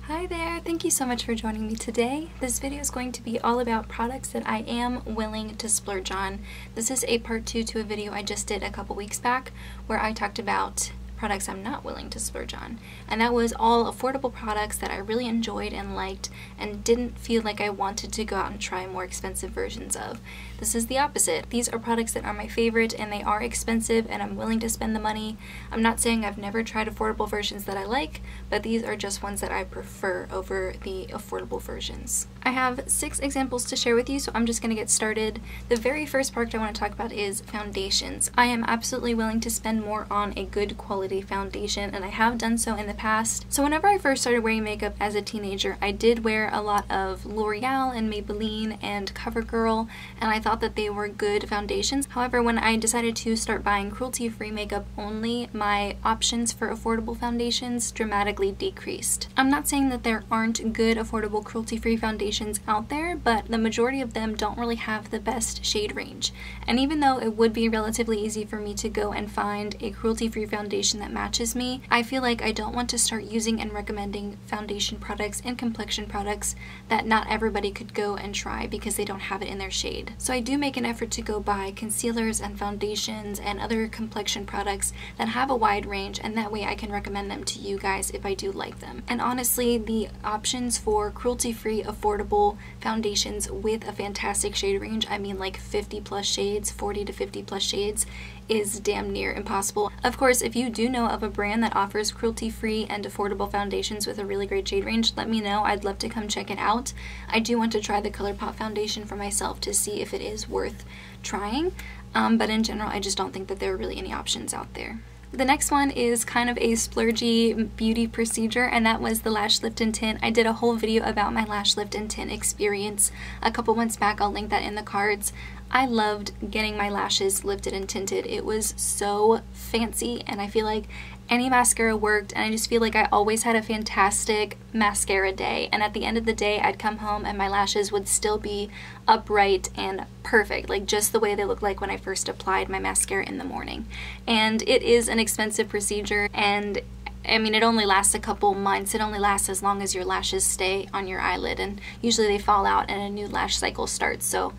Hi there, thank you so much for joining me today. This video is going to be all about products that I am willing to splurge on. This is a part 2 to a video I just did a couple weeks back where I talked about products I'm not willing to splurge on. And that was all affordable products that I really enjoyed and liked and didn't feel like I wanted to go out and try more expensive versions of. This is the opposite. These are products that are my favorite and they are expensive and I'm willing to spend the money. I'm not saying I've never tried affordable versions that I like, but these are just ones that I prefer over the affordable versions. I have 6 examples to share with you, so I'm just going to get started. The very first product I want to talk about is foundations. I am absolutely willing to spend more on a good quality foundation, and I have done so in the past. So whenever I first started wearing makeup as a teenager, I did wear a lot of L'Oreal and Maybelline and CoverGirl, and I thought that they were good foundations. However, when I decided to start buying cruelty-free makeup only, my options for affordable foundations dramatically decreased. I'm not saying that there aren't good affordable cruelty-free foundations out there, but the majority of them don't really have the best shade range. And even though it would be relatively easy for me to go and find a cruelty-free foundation that matches me, I feel like I don't want to start using and recommending foundation products and complexion products that not everybody could go and try because they don't have it in their shade. So I do make an effort to go buy concealers and foundations and other complexion products that have a wide range, and that way I can recommend them to you guys if I do like them. And honestly, the options for cruelty-free affordable foundations with a fantastic shade range, I mean like 50 plus shades, 40 to 50 plus shades, is damn near impossible. Of course, if you do know of a brand that offers cruelty-free and affordable foundations with a really great shade range, let me know. I'd love to come check it out. I do want to try the ColourPop foundation for myself to see if it is worth trying, but in general, I just don't think that there are really any options out there. The next one is kind of a splurgy beauty procedure, and that was the lash lift and tint. I did a whole video about my lash lift and tint experience a couple months back. I'll link that in the cards. I loved getting my lashes lifted and tinted. It was so fancy, and I feel like any mascara worked, and I just feel like I always had a fantastic mascara day, and at the end of the day I'd come home and my lashes would still be upright and perfect, like just the way they look like when I first applied my mascara in the morning. And it is an expensive procedure, and I mean, it only lasts a couple months. It only lasts as long as your lashes stay on your eyelid, and usually they fall out and a new lash cycle starts, so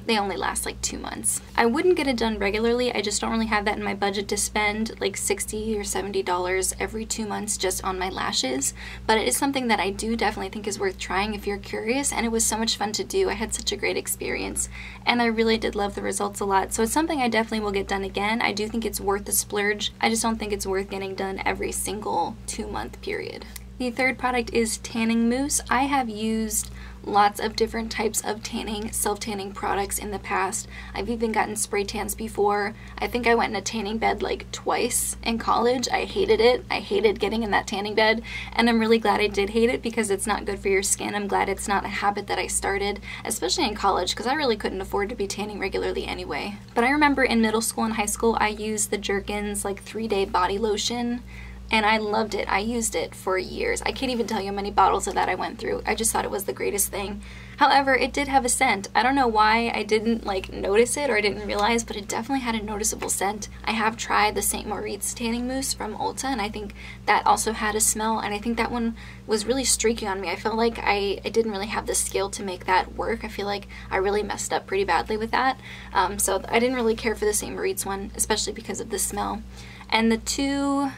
they only last like 2 months. I wouldn't get it done regularly. I just don't really have that in my budget to spend like $60 or $70 every 2 months just on my lashes, but it is something that I do definitely think is worth trying if you're curious, and it was so much fun to do. I had such a great experience, and I really did love the results a lot, so it's something I definitely will get done again. I do think it's worth the splurge. I just don't think it's worth getting done every single 2-month period. The third product is tanning mousse. I have used lots of different types of tanning, self-tanning products in the past. I've even gotten spray tans before. I think I went in a tanning bed like twice in college. I hated it. I hated getting in that tanning bed, and I'm really glad I did hate it because it's not good for your skin. I'm glad it's not a habit that I started, especially in college, because I really couldn't afford to be tanning regularly anyway. But I remember in middle school and high school I used the Jergens like 3-day body lotion, and I loved it. I used it for years. I can't even tell you how many bottles of that I went through. I just thought it was the greatest thing. However, it did have a scent. I don't know why I didn't like notice it or I didn't realize, but it definitely had a noticeable scent. I have tried the St. Moritz tanning mousse from Ulta, and I think that also had a smell, and I think that one was really streaky on me. I felt like I didn't really have the skill to make that work. I feel like I really messed up pretty badly with that. So I didn't really care for the St. Moritz one, especially because of the smell. And the 2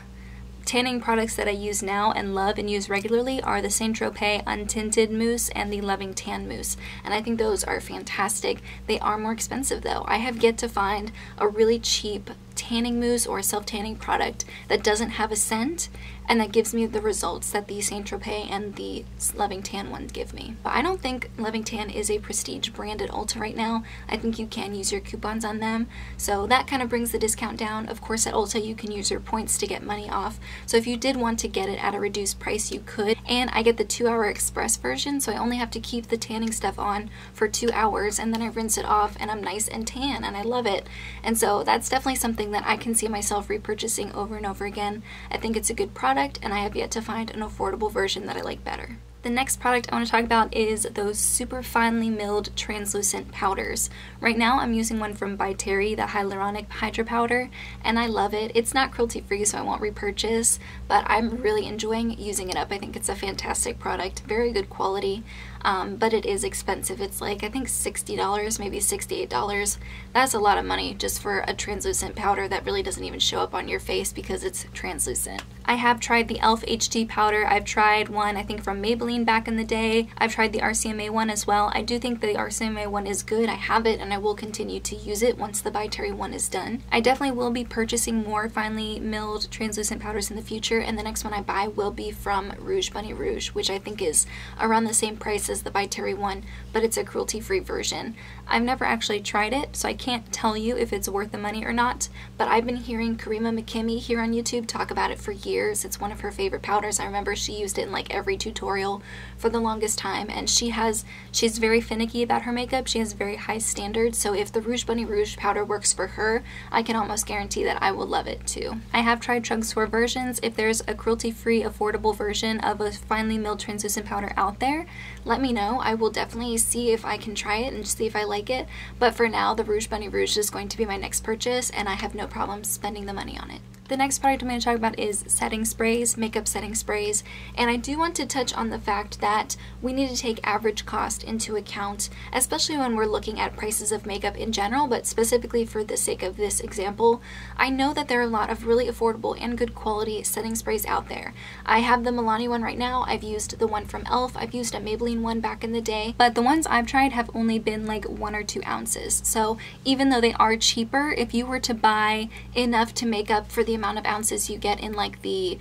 tanning products that I use now and love and use regularly are the Saint Tropez Untinted Mousse and the Loving Tan Mousse, and I think those are fantastic. They are more expensive though. I have yet to find a really cheap tanning mousse or a self-tanning product that doesn't have a scent and that gives me the results that the Saint Tropez and the Loving Tan ones give me. But I don't think Loving Tan is a prestige brand at Ulta right now. I think you can use your coupons on them, so that kind of brings the discount down. Of course, at Ulta you can use your points to get money off, so if you did want to get it at a reduced price you could. And I get the 2-hour express version, so I only have to keep the tanning stuff on for 2 hours and then I rinse it off and I'm nice and tan, and I love it. And so that's definitely something that I can see myself repurchasing over and over again. I think it's a good product, and I have yet to find an affordable version that I like better. The next product I want to talk about is those super finely milled translucent powders. Right now I'm using one from By Terry, the Hyaluronic Hydra Powder, and I love it. It's not cruelty free, so I won't repurchase, but I'm really enjoying using it up. I think it's a fantastic product, very good quality, but it is expensive. It's like, I think $60, maybe $68. That's a lot of money just for a translucent powder that really doesn't even show up on your face because it's translucent. I have tried the e.l.f. HD powder. I've tried one, I think, from Maybelline back in the day. I've tried the RCMA one as well. I do think the RCMA one is good. I have it and I will continue to use it once the By Terry one is done. I definitely will be purchasing more finely milled translucent powders in the future, and the next one I buy will be from Rouge Bunny Rouge, which I think is around the same price as the By Terry one, but it's a cruelty-free version. I've never actually tried it, so I can't tell you if it's worth the money or not, but I've been hearing Karima McKimmey here on YouTube talk about it for years. It's one of her favorite powders. I remember she used it in like every tutorial for the longest time, and she's very finicky about her makeup. She has very high standards, so if the Rouge Bunny Rouge powder works for her, I can almost guarantee that I will love it too. I have tried drugstore versions. If there's a cruelty-free affordable version of a finely milled translucent powder out there, let me know. I will definitely see if I can try it and see if I like it, but for now the Rouge Bunny Rouge is going to be my next purchase, and I have no problem spending the money on it. The next product I'm going to talk about is setting sprays, makeup setting sprays, and I do want to touch on the fact that we need to take average cost into account, especially when we're looking at prices of makeup in general, but specifically for the sake of this example. I know that there are a lot of really affordable and good quality setting sprays out there. I have the Milani one right now. I've used the one from e.l.f. I've used a Maybelline one back in the day, but the ones I've tried have only been like 1 or 2 ounces. So even though they are cheaper, if you were to buy enough to make up for the amount of ounces you get in like the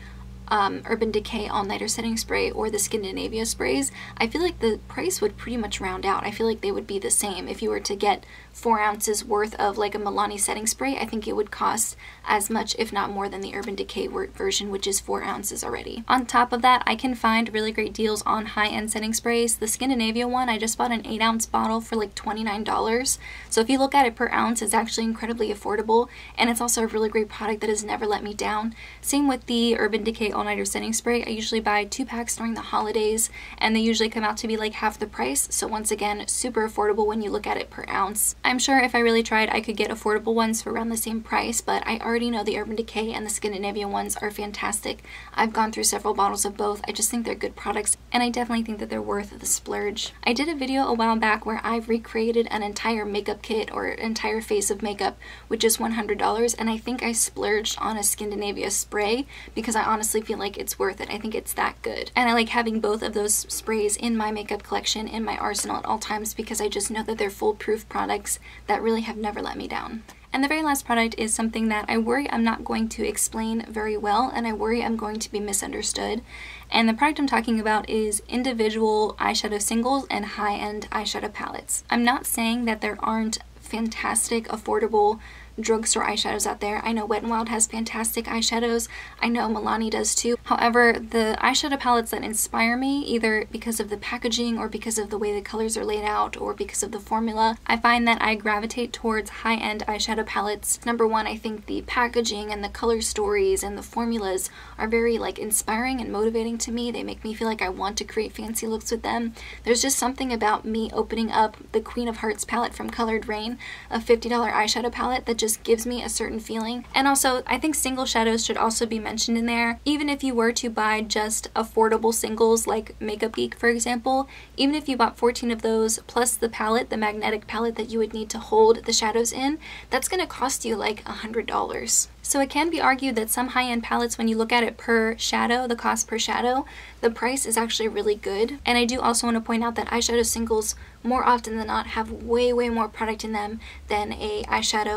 Urban Decay All-Nighter Setting Spray or the Skindinavia sprays, I feel like the price would pretty much round out. I feel like they would be the same. If you were to get 4 ounces worth of like a Milani setting spray, I think it would cost as much, if not more, than the Urban Decay version, which is 4 ounces already. On top of that, I can find really great deals on high-end setting sprays. The Skindinavia one, I just bought an 8-ounce bottle for like $29. So if you look at it per ounce, it's actually incredibly affordable, and it's also a really great product that has never let me down. Same with the Urban Decay All-Nighter Setting Spray. I usually buy 2 packs during the holidays, and they usually come out to be like half the price. So once again, super affordable when you look at it per ounce. I'm sure if I really tried, I could get affordable ones for around the same price, but I already know the Urban Decay and the Skindinavia ones are fantastic. I've gone through several bottles of both. I just think they're good products, and I definitely think that they're worth the splurge. I did a video a while back where I've recreated an entire makeup kit or entire face of makeup with just $100, and I think I splurged on a Skindinavia spray because I honestly feel like it's worth it. I think it's that good, and I like having both of those sprays in my makeup collection, in my arsenal at all times, because I just know that they're foolproof products that really have never let me down. And the very last product is something that I worry I'm not going to explain very well, and I worry I'm going to be misunderstood. And the product I'm talking about is individual eyeshadow singles and high-end eyeshadow palettes. I'm not saying that there aren't fantastic, affordable drugstore eyeshadows out there. I know Wet n Wild has fantastic eyeshadows. I know Milani does too. However, the eyeshadow palettes that inspire me, either because of the packaging or because of the way the colors are laid out or because of the formula, I find that I gravitate towards high-end eyeshadow palettes. Number one, I think the packaging and the color stories and the formulas are very like inspiring and motivating to me. They make me feel like I want to create fancy looks with them. There's just something about me opening up the Queen of Hearts palette from Colored Rain, a $50 eyeshadow palette, that just gives me a certain feeling. And also, I think single shadows should also be mentioned in there. Even if you were to buy just affordable singles like Makeup Geek, for example, even if you bought 14 of those plus the palette, the magnetic palette that you would need to hold the shadows in, that's going to cost you like $100. So it can be argued that some high-end palettes, when you look at it per shadow, the cost per shadow, the price is actually really good. And I do also want to point out that eyeshadow singles more often than not have way more product in them than a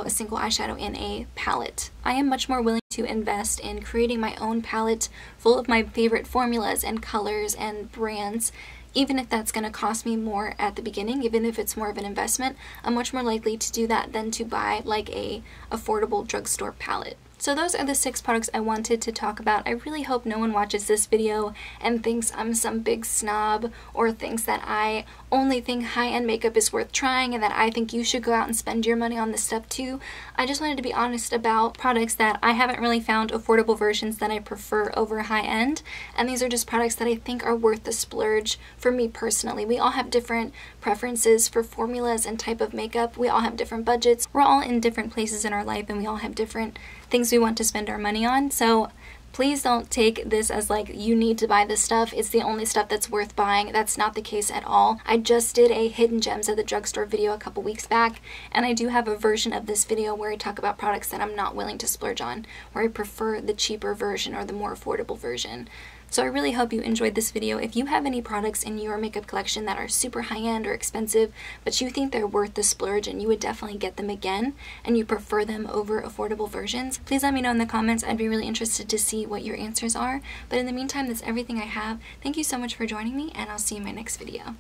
single eyeshadow in a palette. I am much more willing to invest in creating my own palette full of my favorite formulas and colors and brands, even if that's going to cost me more at the beginning, even if it's more of an investment. I'm much more likely to do that than to buy like a affordable drugstore palette. So those are the 6 products I wanted to talk about. I really hope no one watches this video and thinks I'm some big snob or thinks that I only think high-end makeup is worth trying and that I think you should go out and spend your money on this stuff too. I just wanted to be honest about products that I haven't really found affordable versions that I prefer over high-end, and these are just products that I think are worth the splurge for me personally. We all have different preferences for formulas and type of makeup. We all have different budgets. We're all in different places in our life and we all have different things we want to spend our money on. So please don't take this as like you need to buy this stuff. It's the only stuff that's worth buying. That's not the case at all. I just did a hidden gems at the drugstore video a couple weeks back, and I do have a version of this video where I talk about products that I'm not willing to splurge on, where I prefer the cheaper version or the more affordable version. So I really hope you enjoyed this video. If you have any products in your makeup collection that are super high-end or expensive, but you think they're worth the splurge and you would definitely get them again, and you prefer them over affordable versions, please let me know in the comments. I'd be really interested to see what your answers are. But in the meantime, that's everything I have. Thank you so much for joining me, and I'll see you in my next video.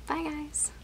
Bye, guys!